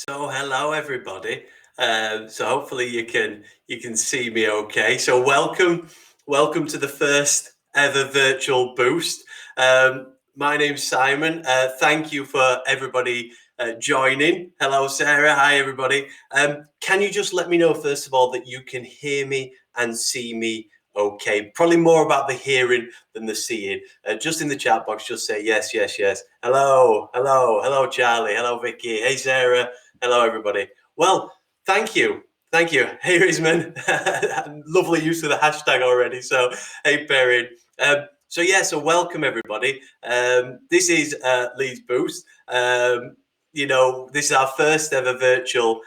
So hello everybody. So hopefully you can see me okay. So welcome to the first ever virtual boost. My name's Simon. Thank you for everybody joining. Hello Sarah. Hi everybody. Can you just let me know first of all that you can hear me and see me okay? Probably more about the hearing than the seeing. Just in the chat box, just say yes, yes, yes. Hello Charlie. Hello Vicky. Hey Sarah. Hello, everybody. Well, thank you. Thank you. Hey, Rizman. Lovely use of the hashtag already. So, hey, Perrin. So welcome, everybody. This is Leeds Boost. This is our first ever virtual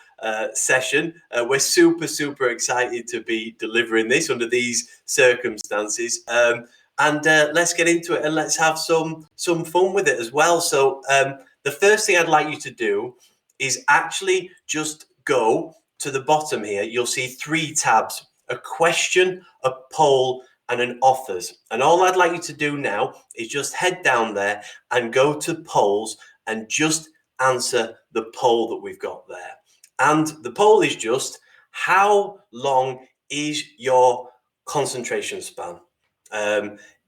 session. We're super excited to be delivering this under these circumstances. And let's get into it and let's have some fun with it as well. So, the first thing I'd like you to do is actually just go to the bottom here. You'll see 3 tabs: a question, a poll, and an offers. And all I'd like you to do now is just head down there and go to polls and just answer the poll that we've got there. And the poll is just, how long is your concentration span?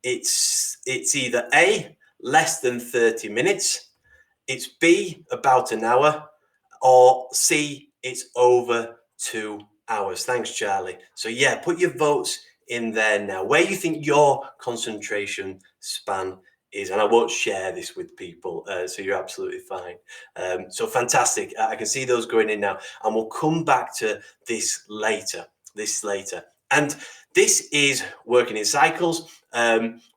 It's either A, less than 30 minutes, it's B, about an hour, or C, it's over 2 hours. Thanks, Charlie. So yeah, put your votes in there now, where you think your concentration span is. And I won't share this with people, so you're absolutely fine. So fantastic. I can see those going in now, and we'll come back to this later. And this is working in cycles.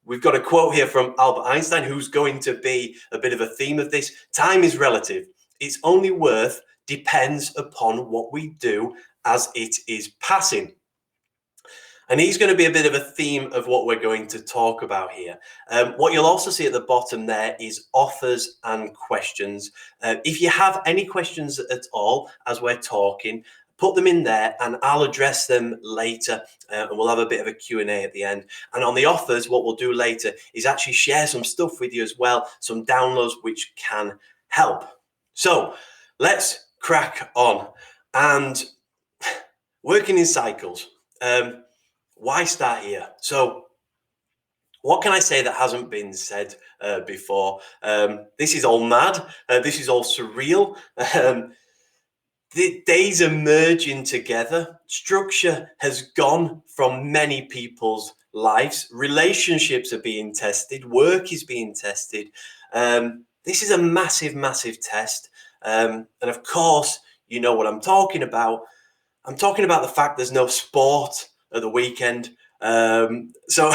We've got a quote here from Albert Einstein, who's going to be a bit of a theme of this. Time is relative. Its only worth depends upon what we do as it is passing. And he's going to be a bit of a theme of what we're going to talk about here. What you'll also see at the bottom there is offers and questions. If you have any questions at all as we're talking, put them in there and I'll address them later, and we'll have a bit of a Q&A at the end. And on the offers, what we'll do later is actually share some stuff with you as well, some downloads which can help. So let's crack on. And working in cycles, why start here? So what can I say that hasn't been said before? This is all mad. This is all surreal. The days are merging together. Structure has gone from many people's lives. Relationships are being tested. Work is being tested. This is a massive test. And of course, you know what I'm talking about. I'm talking about the fact there's no sport at the weekend. So,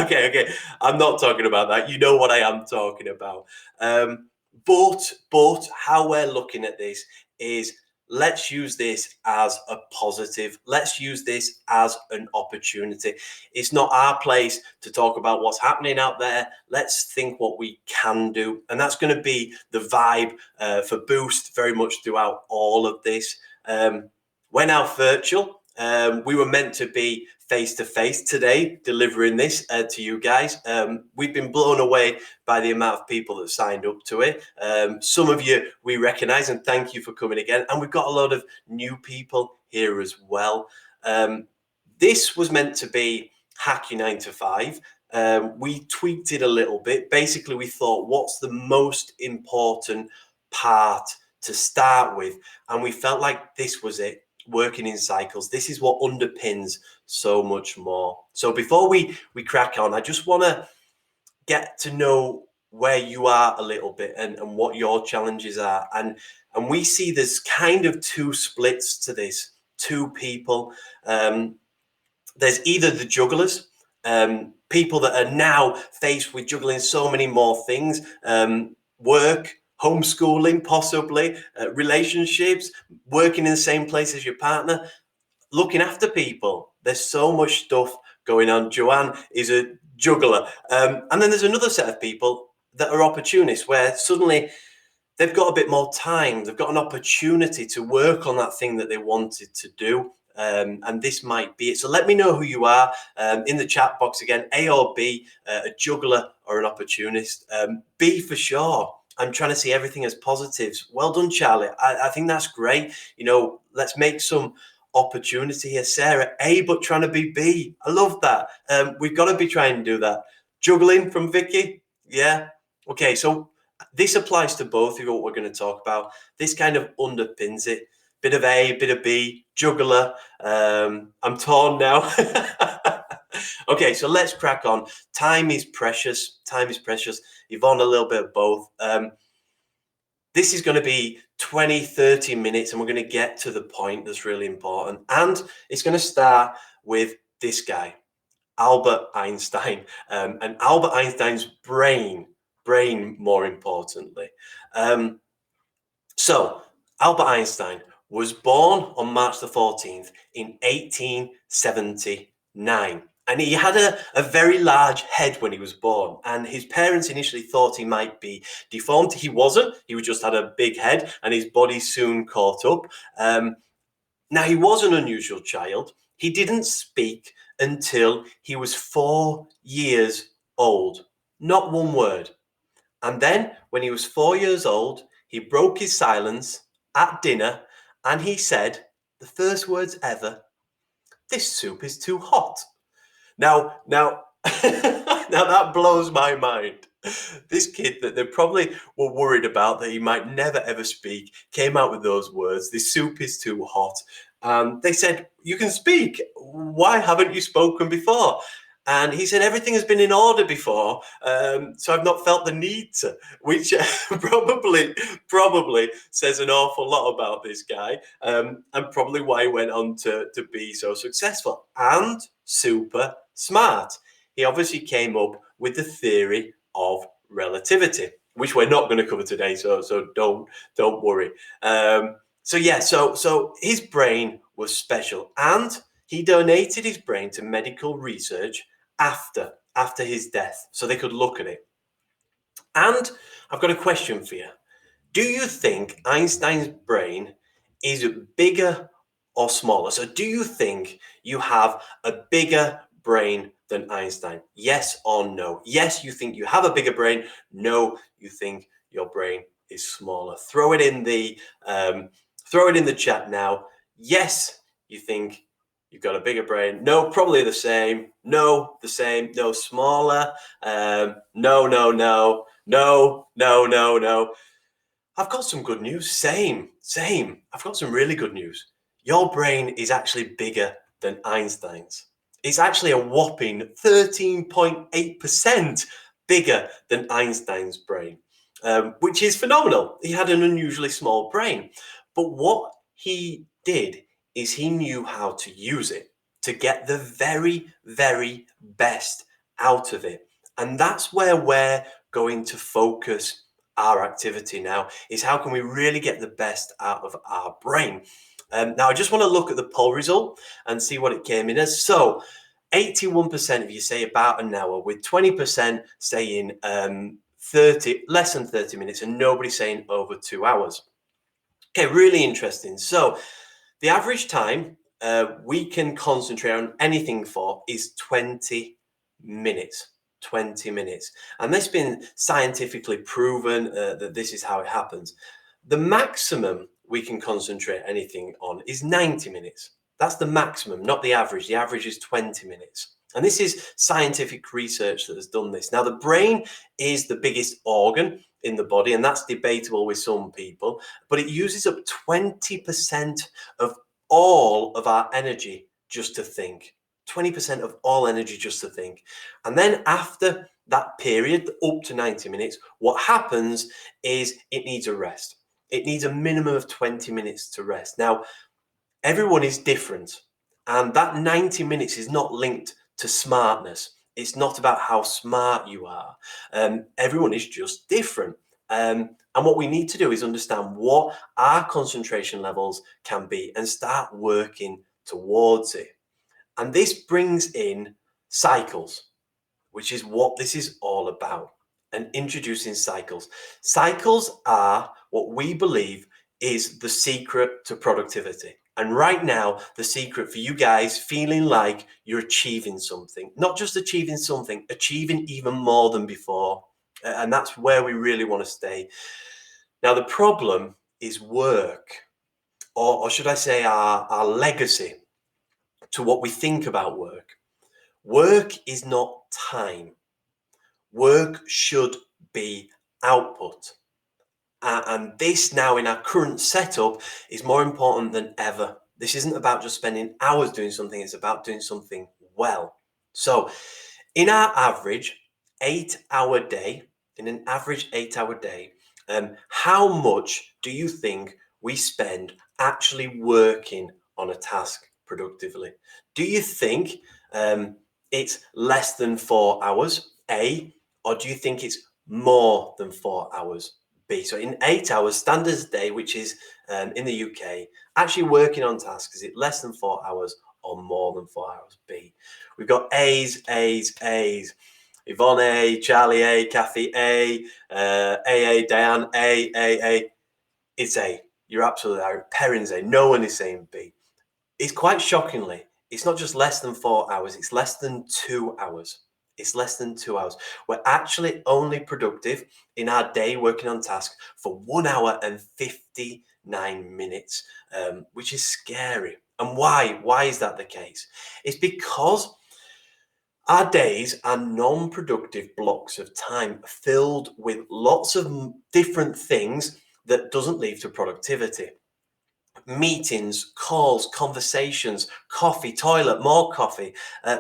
okay. I'm not talking about that. You know what I am talking about. But how we're looking at this is, let's use this as a positive. Let's use this as an opportunity. It's not our place to talk about what's happening out there. Let's think what we can do. And that's going to be the vibe for Boost very much throughout all of this. We're now virtual. We were meant to be face-to-face today, delivering this to you guys. We've been blown away by the amount of people that signed up to it. Some of you we recognize, and thank you for coming again. And we've got a lot of new people here as well. This was meant to be Hack Your 9 to 5. We tweaked it a little bit. Basically, we thought, what's the most important part to start with? And we felt like this was it. Working in cycles. This is what underpins so much more. So before we crack on, I just want to get to know where you are a little bit and what your challenges are. And we see there's kind of 2 splits to this, 2 people. There's either the jugglers, people that are now faced with juggling so many more things, work, homeschooling, possibly, relationships, working in the same place as your partner, looking after people. There's so much stuff going on. Joanne is a juggler. And then there's another set of people that are opportunists, where suddenly they've got a bit more time. They've got an opportunity to work on that thing that they wanted to do. And this might be it. So let me know who you are in the chat box again, A or B, a juggler or an opportunist. B for sure. I'm trying to see everything as positives. Well done, Charlie. I think that's great. Let's make some opportunity here. Sarah, A, but trying to be B. I love that. We've got to be trying to do that. Juggling from Vicky. Yeah. Okay. So this applies to both of you, what we're going to talk about. This kind of underpins it. Bit of A, bit of B, juggler. I'm torn now. Okay, so let's crack on. Time is precious. Time is precious. Yvonne, a little bit of both. This is going to be 20, 30 minutes, and we're going to get to the point that's really important. And it's going to start with this guy, Albert Einstein, and Albert Einstein's brain more importantly. So Albert Einstein was born on March the 14th in 1879. And he had a very large head when he was born. And his parents initially thought he might be deformed. He wasn't. He just had a big head, and his body soon caught up. Now, he was an unusual child. He didn't speak until he was 4 years old. Not one word. And then, when he was 4 years old, he broke his silence at dinner, and he said the first words ever, "This soup is too hot." Now, now that blows my mind. This kid that they probably were worried about that he might never ever speak came out with those words, "This soup is too hot." They said, "You can speak. Why haven't you spoken before?" And he said, "Everything has been in order before, so I've not felt the need to," which probably says an awful lot about this guy, and probably why he went on to be so successful and super smart. He obviously came up with the theory of relativity, which we're not going to cover today, so don't worry. So his brain was special, and he donated his brain to medical research after his death, so they could look at it. And I've got a question for you. Do you think Einstein's brain is bigger or smaller? So do you think you have a bigger brain than Einstein? Yes or no? Yes, you think you have a bigger brain. No, you think your brain is smaller. Throw it in the chat now. Yes, you think you've got a bigger brain. No, probably the same. No, the same. No, smaller. No. I've got some good news. Same. I've got some really good news. Your brain is actually bigger than Einstein's. It's actually a whopping 13.8% bigger than Einstein's brain, which is phenomenal. He had an unusually small brain. But what he did is he knew how to use it to get the very, very best out of it. And that's where we're going to focus our activity now, is how can we really get the best out of our brain. Now, I just want to look at the poll result and see what it came in as. So 81% of you say about an hour, with 20% saying less than 30 minutes, and nobody saying over 2 hours. Okay, really interesting. So the average time we can concentrate on anything for is 20 minutes. 20 minutes. And that's been scientifically proven that this is how it happens. The maximum we can concentrate anything on is 90 minutes. That's the maximum, not the average. The average is 20 minutes. And this is scientific research that has done this. Now, the brain is the biggest organ in the body, and that's debatable with some people, but it uses up 20% of all of our energy just to think. 20% of all energy just to think. And then after that period, up to 90 minutes, what happens is it needs a rest. It needs a minimum of 20 minutes to rest. Now, everyone is different, and that 90 minutes is not linked to smartness. It's not about how smart you are. Everyone is just different. And what we need to do is understand what our concentration levels can be and start working towards it. And this brings in cycles, which is what this is all about, and introducing cycles. Cycles are what we believe is the secret to productivity. And right now, the secret for you guys feeling like you're achieving something, not just achieving something, achieving even more than before. And that's where we really want to stay. Now, the problem is work, or should I say our legacy to what we think about work. Work is not time. Work should be output. And this now in our current setup is more important than ever. This isn't about just spending hours doing something, it's about doing something well. So in our average 8-hour day, in an average 8-hour day, how much do you think we spend actually working on a task productively? Do you think it's less than 4 hours, A, or do you think it's more than 4 hours? B. So in 8 hours, standards day, which is in the UK, actually working on tasks, is it less than 4 hours or more than 4 hours? B. We've got A's, A's, A's. Yvonne A, Charlie A, Kathy A, AA, Diane A. It's A. You're absolutely right. Perrin's A. No one is saying B. It's quite shockingly, it's not just less than 4 hours, it's less than 2 hours. It's less than 2 hours. We're actually only productive in our day working on task for 1 hour and 59 minutes, which is scary. And why? Why is that the case? It's because our days are non-productive blocks of time filled with lots of different things that doesn't lead to productivity. Meetings, calls, conversations, coffee, toilet, more coffee,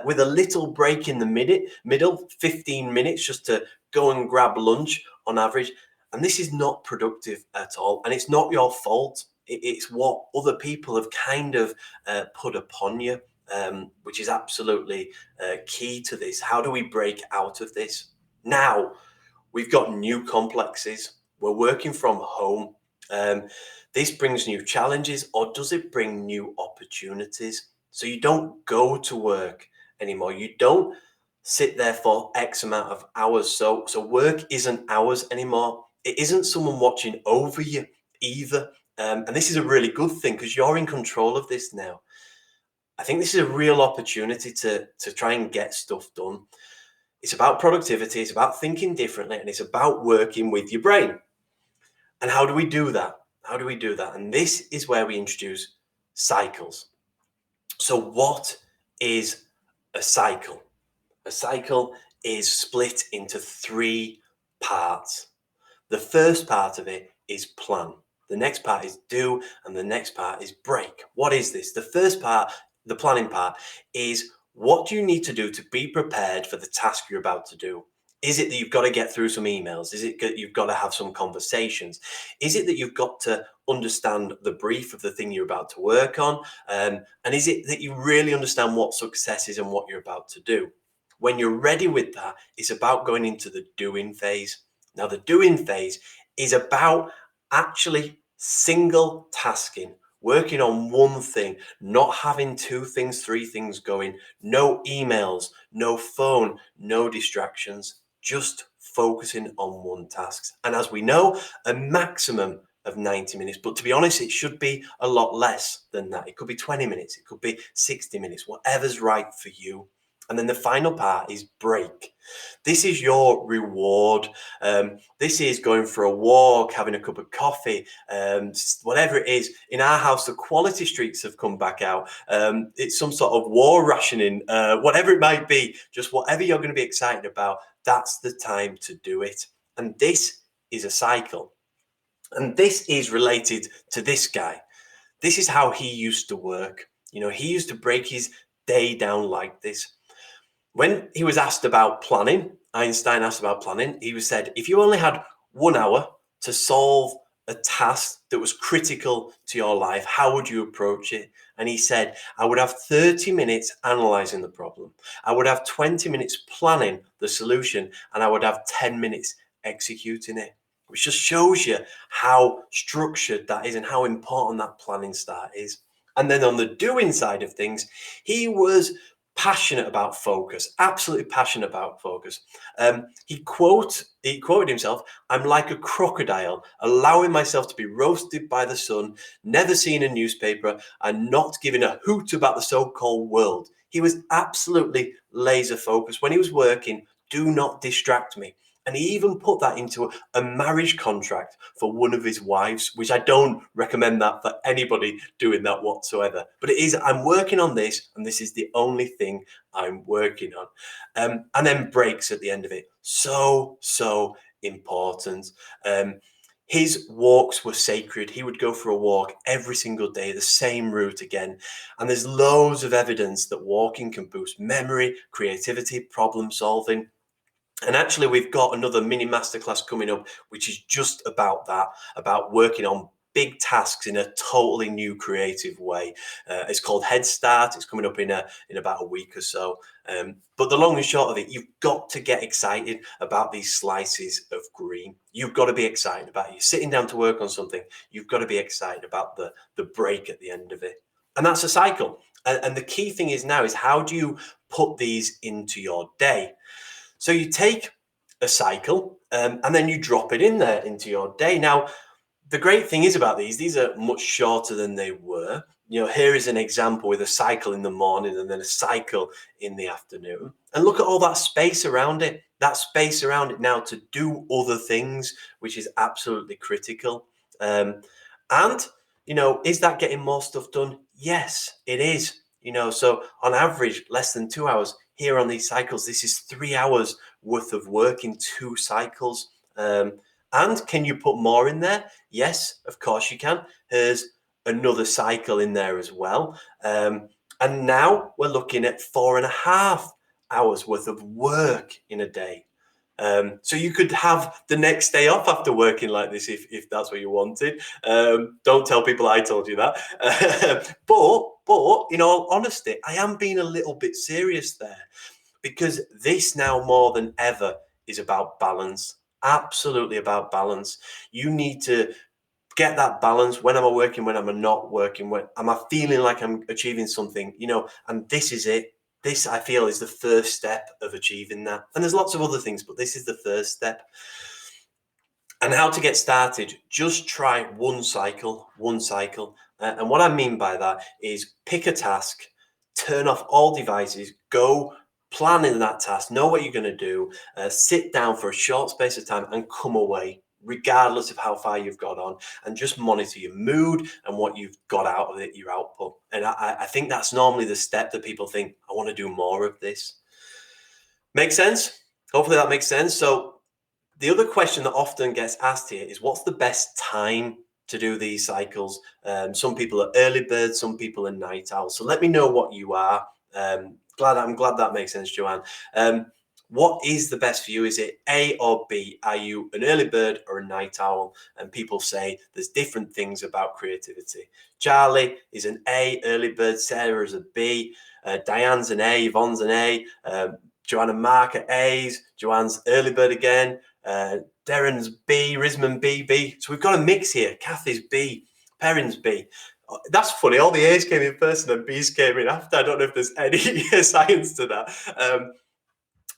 with a little break in the middle, 15 minutes just to go and grab lunch on average. And this is not productive at all. And it's not your fault. It's what other people have kind of put upon you, which is absolutely key to this. How do we break out of this? Now, we've got new complexes. We're working from home. This brings new challenges, or does it bring new opportunities? So you don't go to work anymore. You don't sit there for X amount of hours. So work isn't hours anymore. It isn't someone watching over you either. And this is a really good thing because you're in control of this now. I think this is a real opportunity to try and get stuff done. It's about productivity. It's about thinking differently, and it's about working with your brain. And how do we do that? How do we do that? And this is where we introduce cycles. So what is a cycle? A cycle is split into 3 parts. The first part of it is plan. The next part is do, and the next part is break. What is this? The first part, the planning part, is what do you need to do to be prepared for the task you're about to do? Is it that you've got to get through some emails? Is it that you've got to have some conversations? Is it that you've got to understand the brief of the thing you're about to work on? And is it that you really understand what success is and what you're about to do? When you're ready with that, it's about going into the doing phase. Now, the doing phase is about actually single tasking, working on one thing, not having 2 things, 3 things going, no emails, no phone, no distractions, just focusing on one task. And as we know, a maximum of 90 minutes. But to be honest, it should be a lot less than that. It could be 20 minutes, it could be 60 minutes, whatever's right for you. And then the final part is break. This is your reward. This is going for a walk, having a cup of coffee, whatever it is. In our house, the quality streaks have come back out. It's some sort of war rationing, whatever it might be, just whatever you're going to be excited about, that's the time to do it. And this is a cycle. And this is related to this guy. This is how he used to work. You know, he used to break his day down like this. When he was asked about planning, Einstein asked about planning, he was said, if you only had 1 hour to solve a task that was critical to your life, how would you approach it? And he said, I would have 30 minutes analyzing the problem. I would have 20 minutes planning the solution, and I would have 10 minutes executing it, which just shows you how structured that is and how important that planning start is. And then on the doing side of things, he was passionate about focus, absolutely passionate about focus. He quoted himself, I'm like a crocodile, allowing myself to be roasted by the sun, never seeing a newspaper, and not giving a hoot about the so-called world. He was absolutely laser focused. When he was working, do not distract me. And he even put that into a marriage contract for one of his wives, which I don't recommend that for anybody doing that whatsoever. But it is, I'm working on this, and this is the only thing I'm working on. And then breaks at the end of it. So important. His walks were sacred. He would go for a walk every single day, the same route again. And there's loads of evidence that walking can boost memory, creativity, problem solving. And actually, we've got another mini masterclass coming up, which is just about that, about working on big tasks in a totally new creative way. It's called Head Start. It's coming up in about a week or so. But the long and short of it, you've got to get excited about these slices of green. You've got to be excited about it. You're sitting down to work on something. You've got to be excited about the break at the end of it. And that's a cycle. And the key thing is now is how do you put these into your day? So you take a cycle and then you drop it in there into your day. Now, the great thing is about these are much shorter than they were. Here is an example with a cycle in the morning and then a cycle in the afternoon. And look at all that space around it, now to do other things, which is absolutely critical. And, is that getting more stuff done? Yes, it is. So on average, less than 2 hours here on these cycles. This is 3 hours worth of work in 2 cycles. And can you put more in there? Yes, of course you can. Here's another cycle in there as well. And now we're looking at 4.5 hours worth of work in a day. So you could have the next day off after working like this if that's what you wanted. Don't tell people I told you that. But in all honesty, I am being a little bit serious there, because this now more than ever is about balance. Absolutely about balance. You need to get that balance. When am I working? When am I not working? When am I feeling like I'm achieving something? And this is it. This, I feel, is the first step of achieving that. And there's lots of other things, but this is the first step. And how to get started, just try one cycle. And what I mean by that is pick a task, turn off all devices, go plan in that task, know what you're going to do, sit down for a short space of time and come away, regardless of how far you've got on, and just monitor your mood and what you've got out of it, your output. And I think that's normally the step that people think, I want to do more of this. Make sense? Hopefully that makes sense. So the other question that often gets asked here is, what's the best time to do these cycles? Some people are early birds, some people are night owls. So let me know what you are. I'm glad that makes sense, Joanne. What is the best for you? Is it A or B? Are you an early bird or a night owl? And people say there's different things about creativity. Charlie is an A, early bird. Sarah is a B. Diane's an A. Yvonne's an A. Joanne and Mark are A's. Joanne's early bird again. Darren's B. Risman B. So we've got a mix here. Kathy's B. Perrin's B. That's funny. All the A's came in first and then B's came in after. I don't know if there's any science to that.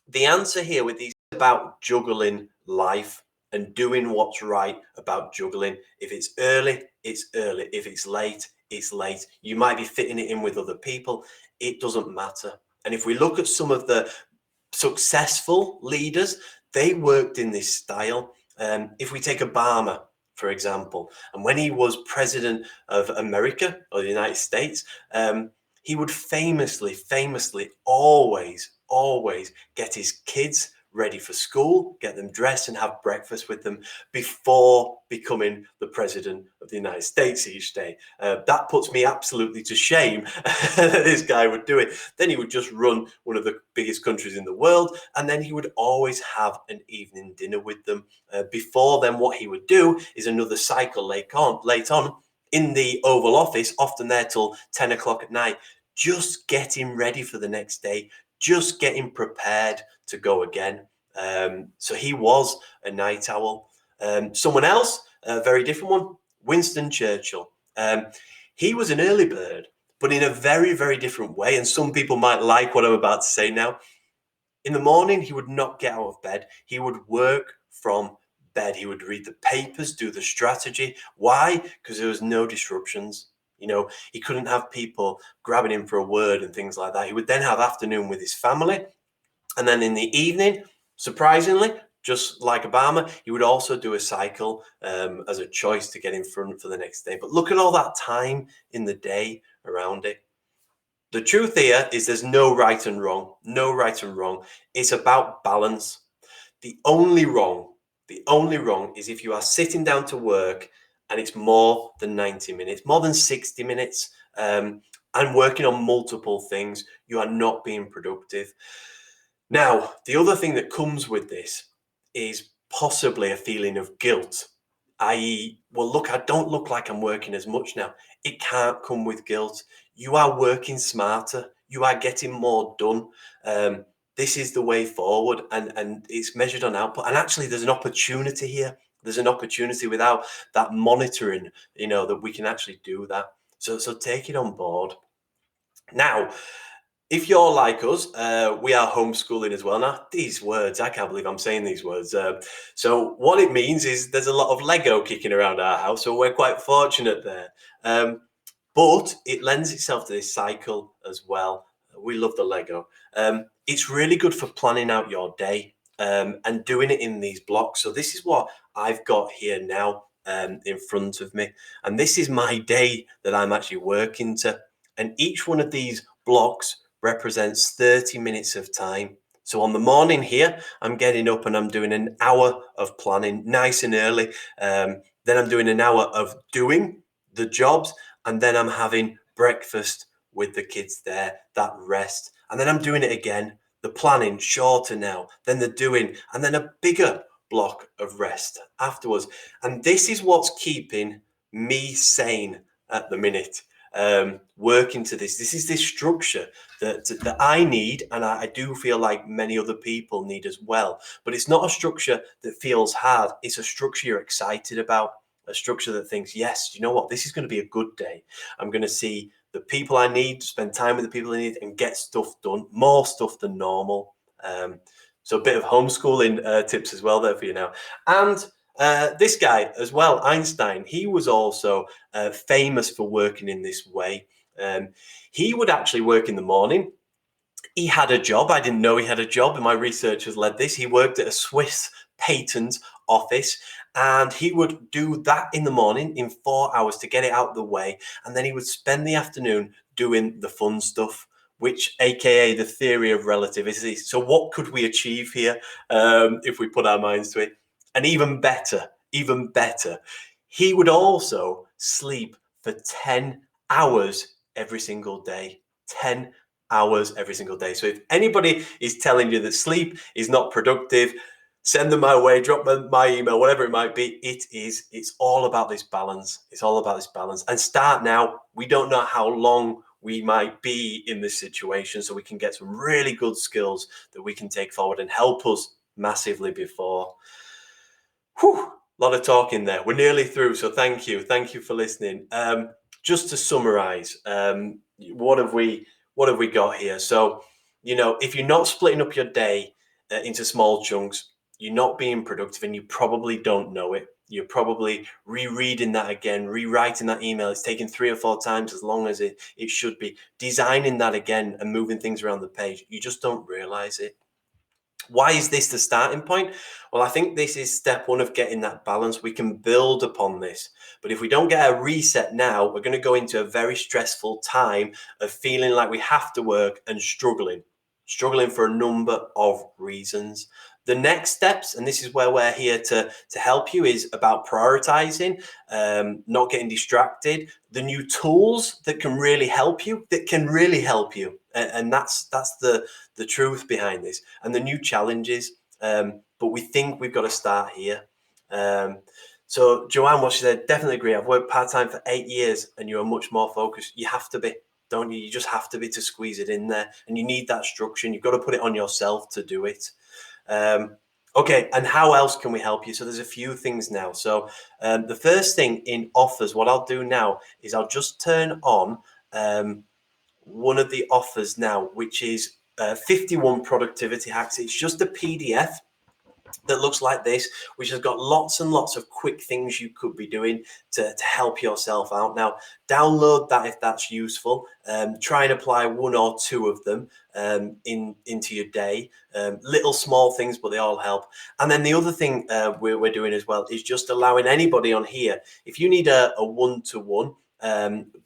The answer here with these is about juggling life and doing what's right about juggling. If it's early, it's early. If it's late, it's late. You might be fitting it in with other people. It doesn't matter. And if we look at some of the successful leaders, they worked in this style. If we take Obama, for example, and when he was president of America or the United States, he would famously always get his kids ready for school, get them dressed and have breakfast with them before becoming the president of the United States each day. That puts me absolutely to shame that this guy would do it. Then he would just run one of the biggest countries in the world, and then he would always have an evening dinner with them. Before then, what he would do is another cycle late on in the Oval Office, often there till 10 o'clock at night, just getting ready for the next day, just getting prepared to go again. So he was a night owl. Someone else, a very different one, Winston Churchill. He was an early bird, but in a very, very different way. And some people might like what I'm about to say now. In the morning, he would not get out of bed. He would work from bed. He would read the papers, do the strategy. Why? Because there was no disruptions. He couldn't have people grabbing him for a word and things like that. He would then have afternoon with his family. And then in the evening, surprisingly, just like Obama, he would also do a cycle as a choice to get in front for the next day. But look at all that time in the day around it. The truth here is there's no right and wrong. No right and wrong. It's about balance. The only wrong is if you are sitting down to work and it's more than 90 minutes, more than 60 minutes, and working on multiple things, you are not being productive. Now, the other thing that comes with this is possibly a feeling of guilt, i.e., well, look, I don't look like I'm working as much now. It can't come with guilt. You are working smarter. You are getting more done. This is the way forward, and it's measured on output. And actually, there's an opportunity here. There's an opportunity without that monitoring, that we can actually do that. So take it on board. Now, if you're like us, we are homeschooling as well. Now, these words, I can't believe I'm saying these words. So what it means is there's a lot of Lego kicking around our house, so we're quite fortunate there. But it lends itself to this cycle as well. We love the Lego. It's really good for planning out your day and doing it in these blocks. So this is what I've got here now in front of me. And this is my day that I'm actually working to. And each one of these blocks represents 30 minutes of time. So on the morning here, I'm getting up and I'm doing an hour of planning nice and early. Then I'm doing an hour of doing the jobs, and then I'm having breakfast with the kids there, that rest. And then I'm doing it again, the planning shorter now, then the doing, and then a bigger block of rest afterwards. And this is what's keeping me sane at the minute. Working to this. This is this structure that I need, and I do feel like many other people need as well. But it's not a structure that feels hard. It's a structure you're excited about, a structure that thinks, yes, you know what, this is going to be a good day. I'm going to see the people I need, spend time with the people I need, and get stuff done, more stuff than normal. So a bit of homeschooling tips as well there for you now. And this guy as well, Einstein, he was also famous for working in this way. He would actually work in the morning. He had a job. I didn't know he had a job, and my research has led this. He worked at a Swiss patent office, and he would do that in the morning in 4 hours to get it out of the way. And then he would spend the afternoon doing the fun stuff, which AKA the theory of relativity. So what could we achieve here if we put our minds to it? And even better, he would also sleep for 10 hours every single day. 10 hours every single day. So if anybody is telling you that sleep is not productive, send them my way, drop my email, whatever it might be. It's all about this balance. It's all about this balance. And start now. We don't know how long we might be in this situation, so we can get some really good skills that we can take forward and help us massively before. Whew, a lot of talking there. We're nearly through, so thank you for listening. Just to summarize, what have we got here? So, if you're not splitting up your day into small chunks, you're not being productive, and you probably don't know it. You're probably rereading that again, rewriting that email. It's taking 3 or 4 times as long as it should be. Designing that again and moving things around the page. You just don't realize it. Why is this the starting point? Well, I think this is step 1 of getting that balance. We can build upon this. But if we don't get a reset now, we're going to go into a very stressful time of feeling like we have to work and struggling for a number of reasons. The next steps, and this is where we're here to help you, is about prioritizing, not getting distracted, the new tools that can really help you, and that's the truth behind this, and the new challenges. But we think we've got to start here. So Joanne, what she said, definitely agree. I've worked part-time for 8 years, and you're much more focused. You have to be, don't you? You just have to be to squeeze it in there, and you need that structure, and you've got to put it on yourself to do it. Okay, and how else can we help you? So there's a few things now. So the first thing in offers, what I'll do now is I'll just turn on one of the offers now, which is 51 productivity hacks. It's just a PDF. that looks like this, which has got lots and lots of quick things you could be doing to help yourself out. Now, download that if that's useful. Try and apply one or two of them into your day. Little small things, but they all help. And then the other thing we're doing as well is just allowing anybody on here, if you need a one-to-one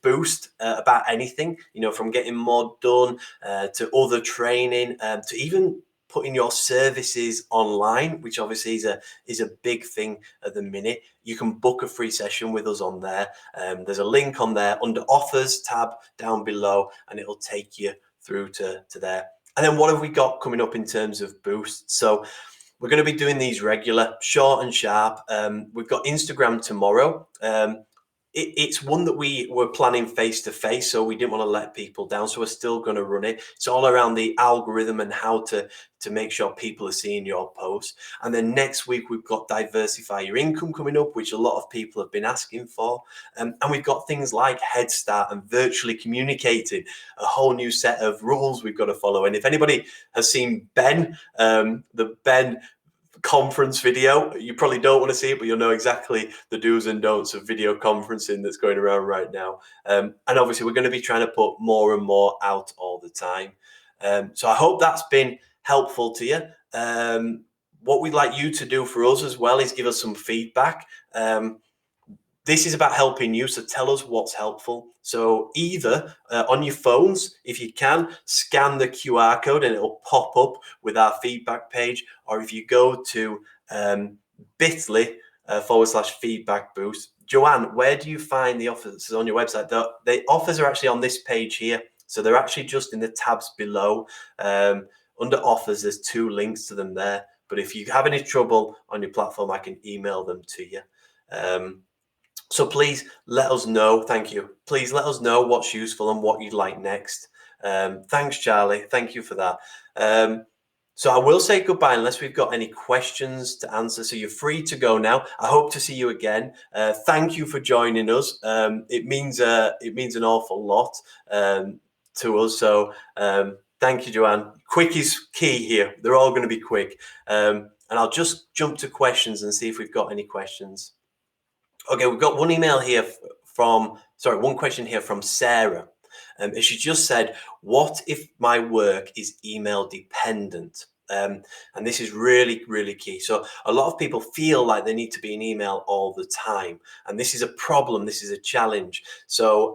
boost about anything, from getting more done to other training, to even putting your services online, which obviously is a big thing at the minute. You can book a free session with us on there. There's a link on there under offers tab down below, and it'll take you through to there. And then what have we got coming up in terms of boosts? So we're going to be doing these regular, short and sharp. We've got Instagram tomorrow. It's one that we were planning face to face, so we didn't want to let people down. So we're still going to run it. It's all around the algorithm and how to make sure people are seeing your posts. And then next week we've got diversify your income coming up, which a lot of people have been asking for. And we've got things like Head Start and virtually communicating, a whole new set of rules we've got to follow. And if anybody has seen Ben, the Ben conference video, you probably don't want to see it, but you'll know exactly the do's and don'ts of video conferencing that's going around right now. And obviously we're going to be trying to put more and more out all the time. So I hope that's been helpful to you. What we'd like you to do for us as well is give us some feedback. This is about helping you, so tell us what's helpful. So either on your phones, if you can, scan the QR code and it'll pop up with our feedback page. Or if you go to bit.ly/feedback boost. Joanne, where do you find the offers on your website? The offers are actually on this page here. So they're actually just in the tabs below. Under offers, there's 2 links to them there. But if you have any trouble on your platform, I can email them to you. So please let us know. Thank you. Please let us know what's useful and what you'd like next. Thanks, Charlie. Thank you for that. So I will say goodbye unless we've got any questions to answer. So you're free to go now. I hope to see you again. Thank you for joining us. It means an awful lot to us. So thank you, Joanne. Quick is key here. They're all going to be quick. And I'll just jump to questions and see if we've got any questions. Okay, we've got one question here from Sarah. And she just said, what if my work is email dependent? And this is really, really key. So a lot of people feel like they need to be in email all the time. And this is a problem. This is a challenge. So,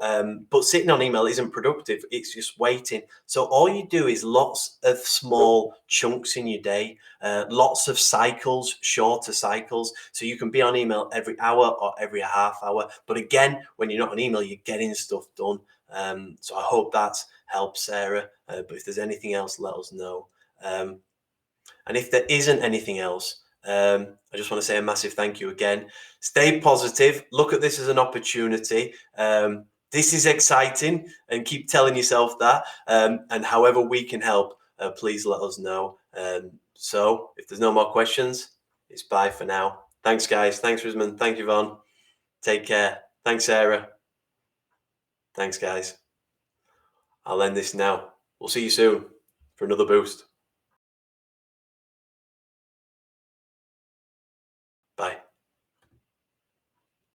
but sitting on email isn't productive. It's just waiting. So all you do is lots of small chunks in your day, lots of cycles, shorter cycles. So you can be on email every hour or every half hour. But again, when you're not on email, you're getting stuff done. So I hope that helps, Sarah. But if there's anything else, let us know. And if there isn't anything else, I just want to say a massive thank you again. Stay positive. Look at this as an opportunity. This is exciting, and keep telling yourself that. And however we can help, please let us know. So if there's no more questions, it's bye for now. Thanks, guys. Thanks, Rizman. Thank you, Vaughn. Take care. Thanks, Sarah. Thanks, guys. I'll end this now. We'll see you soon for another boost.